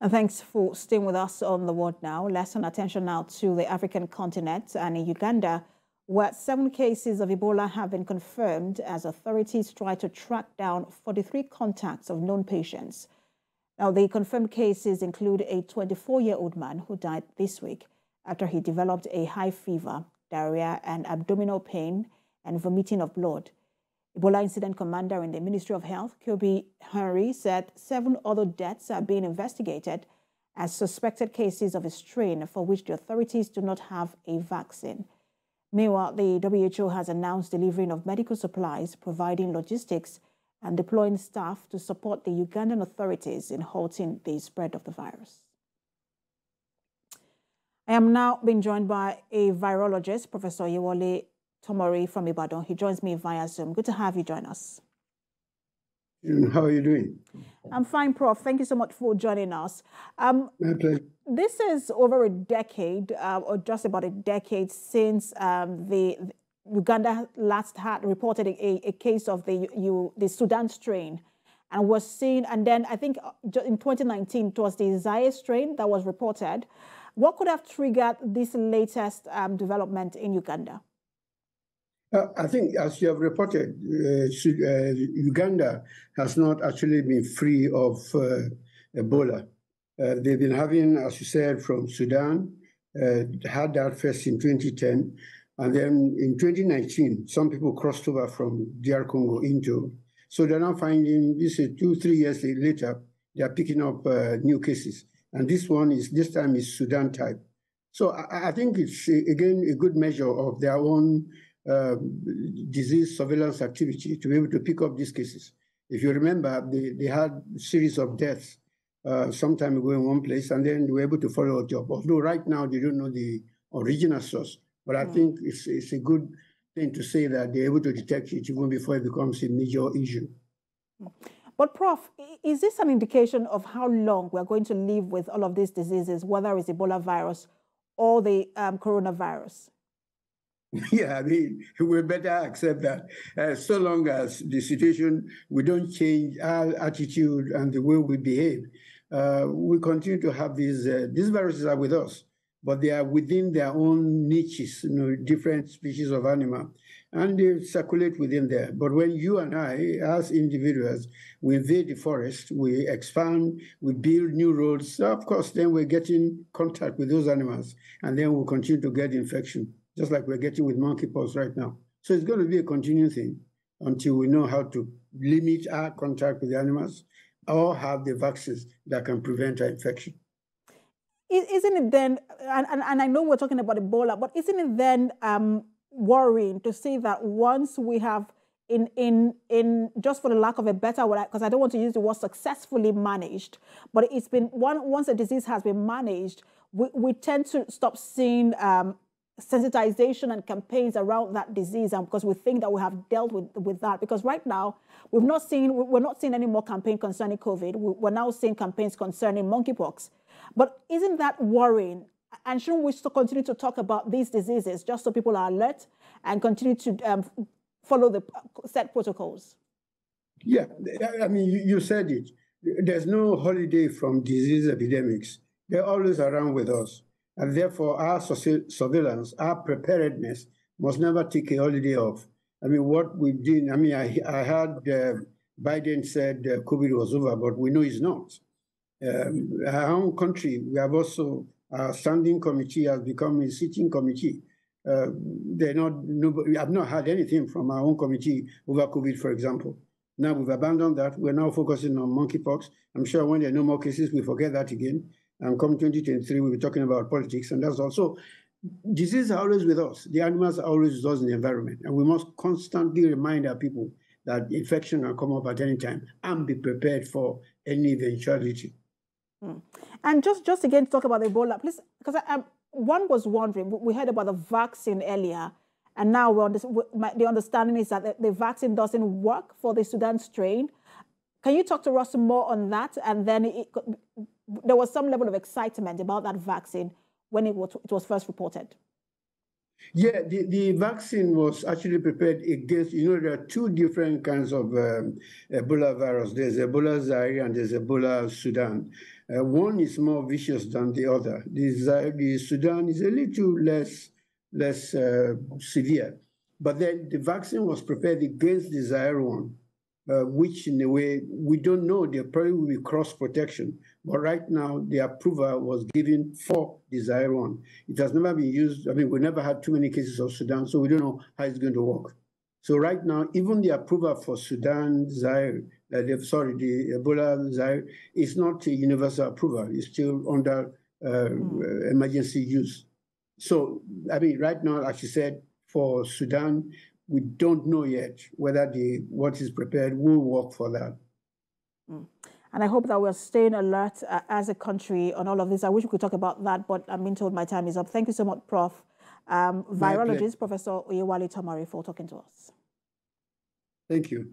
And thanks for staying with us on The World Now. Let's turn attention now to the African continent and in Uganda, where 7 cases of Ebola have been confirmed as authorities try to track down 43 contacts of known patients. Now, the confirmed cases include a 24-year-old man who died this week after he developed a high fever, diarrhea, and abdominal pain and vomiting of blood. Ebola Incident Commander in the Ministry of Health, Kobe Henry, said 7 other deaths are being investigated as suspected cases of a strain for which the authorities do not have a vaccine. Meanwhile, the WHO has announced delivering of medical supplies, providing logistics, and deploying staff to support the Ugandan authorities in halting the spread of the virus. I am now being joined by a virologist, Professor Oyewale Tomori from Ibadan. He joins me via Zoom. Good to have you join us. How are you doing? I'm fine, Prof. Thank you so much for joining us. My pleasure. This is over a decade, or just about a decade, since the Uganda last had reported a case of the Sudan strain, and was seen. And then I think in 2019 it was the Zaire strain that was reported. What could have triggered this latest development in Uganda? I think, as you have reported, Uganda has not actually been free of Ebola. They've been having, as you said, from Sudan, had that first in 2010. And then in 2019, some people crossed over from DR Congo into. So they're now finding, this is 2-3 years later, they're picking up new cases. And this time is Sudan type. So I think it's, again, a good measure of their own disease surveillance activity to be able to pick up these cases. If you remember, they had a series of deaths some time ago in one place, and then they were able to follow it up. Although right now they don't know the original source, but I think it's a good thing to say that they're able to detect it even before it becomes a major issue. But Prof, is this an indication of how long we're going to live with all of these diseases, whether it's Ebola virus or the coronavirus? Yeah, I mean, we better accept that so long as the situation, we don't change our attitude and the way we behave, we continue to have these viruses are with us, but they are within their own niches, different species of animal, and they circulate within there. But when you and I, as individuals, we invade the forest, we expand, we build new roads, so of course, then we're getting contact with those animals, and then we'll continue to get infection, just like we're getting with monkeypox right now. So it's going to be a continuing thing until we know how to limit our contact with the animals or have the vaccines that can prevent our infection. Isn't it then, and I know we're talking about Ebola, but isn't it then worrying to see that once we have, in just for the lack of a better word, because I don't want to use the word successfully managed, but it's been, once a disease has been managed, we tend to stop seeing sensitization and campaigns around that disease, and because we think that we have dealt with that. Because right now we're not seeing any more campaign concerning COVID. We're now seeing campaigns concerning monkeypox. But isn't that worrying? And shouldn't we still continue to talk about these diseases just so people are alert and continue to follow the set protocols? Yeah, I mean, you said it. There's no holiday from disease epidemics. They're always around with us. And therefore, our surveillance, our preparedness must never take a holiday off. I mean, what we did, I mean, I heard Biden said COVID was over, but we know it's not. Our own country, we have also, our standing committee has become a sitting committee. We have not had anything from our own committee over COVID, for example. Now we've abandoned that. We're now focusing on monkeypox. I'm sure when there are no more cases, we forget that again. And come 2023, we'll be talking about politics. And that's also, diseases are always with us. The animals are always with us in the environment. And we must constantly remind our people that infection can come up at any time and be prepared for any eventuality. And just again to talk about Ebola, please, because one was wondering, we heard about the vaccine earlier, and now the understanding is that the vaccine doesn't work for the Sudan strain. Can you talk to us more on that? And then there was some level of excitement about that vaccine when it was first reported. Yeah, the vaccine was actually prepared against, there are 2 different kinds of Ebola virus. There's Ebola Zaire and there's Ebola Sudan. One is more vicious than the other. The Sudan is a little less severe. But then the vaccine was prepared against the Zaire one, which in a way, we don't know, there probably will be cross protection. But right now, the approval was given for the Zaire one. It has never been used. I mean, we never had too many cases of Sudan, so we don't know how it's going to work. So right now, even the approval for Sudan, Zaire, the Ebola Zaire, is not a universal approval. It's still under emergency use. So, I mean, right now, like you said, for Sudan, we don't know yet whether what is prepared will work for that. And I hope that we're staying alert as a country on all of this. I wish we could talk about that, but I'm being told my time is up. Thank you so much, Prof. Virologist, Professor Oyewale Tomori, for talking to us. Thank you.